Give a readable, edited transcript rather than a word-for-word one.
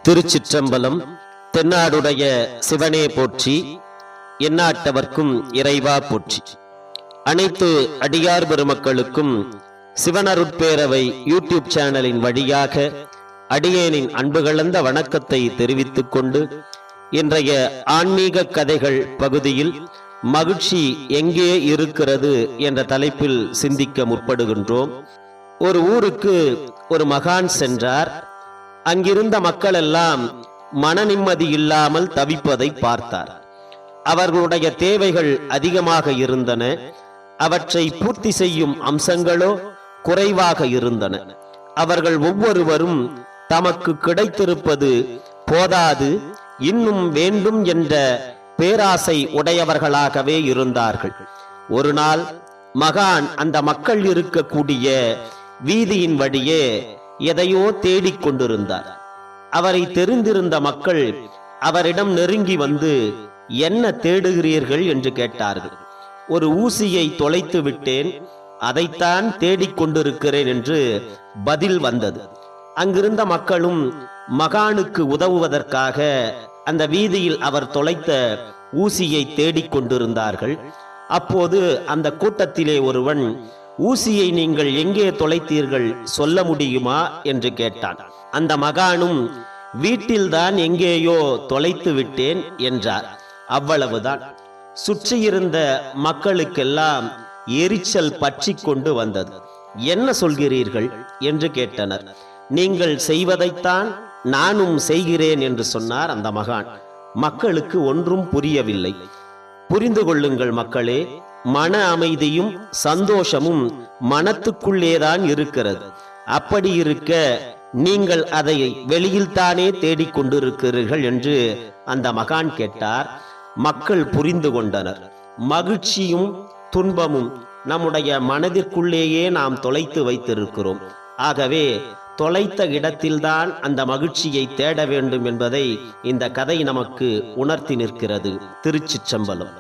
திருச்சிற்றம்பலம். தென்னாடுடைய சிவனே போற்றி, எந்நாட்டவர்க்கும் இறைவா போற்றி. அனைத்து அடியார் பெருமக்களுக்கும் சிவனருட்பேரவை யூடியூப் சேனலின் வழியாக அடியேனின் அன்பு கலந்த வணக்கத்தை தெரிவித்துக் கொண்டு, இன்றைய ஆன்மீக கதைகள் பகுதியில் மகிழ்ச்சி எங்கே இருக்கிறது என்ற தலைப்பில் சிந்திக்க முற்படுகின்றோம். ஒரு ஊருக்கு ஒரு மகான் சென்றார். அங்கிருந்த மக்கள் எல்லாம் மன நிம்மதி இல்லாமல் தவிப்பதை பார்த்தார். அவர்களுடைய தேவைகள் அதிகமாக இருந்தன. அவற்றை பூர்த்தி செய்யும் அம்சங்களோ குறைவாக இருந்தன. அவர்கள் ஒவ்வொருவரும் தமக்கு கிடைத்திருப்பது போதாது, இன்னும் வேண்டும் என்ற பேராசை உடையவர்களாகவே இருந்தார்கள். ஒரு நாள் மகான் அந்த மக்கள் இருக்கக்கூடிய வீதியின் வழியே எதையோ தேடிக் கொண்டிருந்தார். அவரை தெரிந்திருந்த மக்கள் அவரிடம் நெருங்கி வந்து, என்ன தேடுகிறீர்கள் என்று கேட்டார்கள். ஒரு ஊசியை தொலைத்து விட்டேன், அதைத்தான் தேடிக்கொண்டிருக்கிறேன் என்று பதில் வந்தது. அங்கிருந்த மக்களும் மகானுக்கு உதவுவதற்காக அந்த வீதியில் அவர் தொலைத்த ஊசியை தேடிக்கொண்டிருந்தார்கள். அப்போது அந்த கூட்டத்திலே ஒருவன், ஊசியை நீங்கள் எங்கே தொலைத்தீர்கள், சொல்ல முடியுமா என்று கேட்டான். அந்த மகானும், வீட்டில்தான் எங்கேயோ தொலைத்து விட்டேன் என்றார். அவ்வளவுதான். சுற்றியிருந்த மக்களுக்கெல்லாம் எரிச்சல் பற்றி கொண்டு வந்தது. என்ன சொல்கிறீர்கள் என்று கேட்டனர். நீங்கள் செய்வதைத்தான் நானும் செய்கிறேன் என்று சொன்னார் அந்த மகான். மக்களுக்கு ஒன்றும் புரியவில்லை. புரிந்து கொள்ளுங்கள் மக்களே, மன அமைதியும் சந்தோஷமும் மனத்துக்குள்ளேதான் இருக்கிறது. அப்படி இருக்க நீங்கள் அதை வெளியில் தானே தேடிக்கொண்டிருக்கிறீர்கள் என்று அந்த மகான் கேட்டார். மக்கள் புரிந்து கொண்டனர். மகிழ்ச்சியும் துன்பமும் நம்முடைய மனதிற்குள்ளேயே நாம் தொலைத்து வைத்திருக்கிறோம். ஆகவே தொலைத்த இடத்தில்தான் அந்த மகிழ்ச்சியை தேட வேண்டும் என்பதை இந்த கதை நமக்கு உணர்த்தி நிற்கிறது. திருச்சிற்றம்பலம்.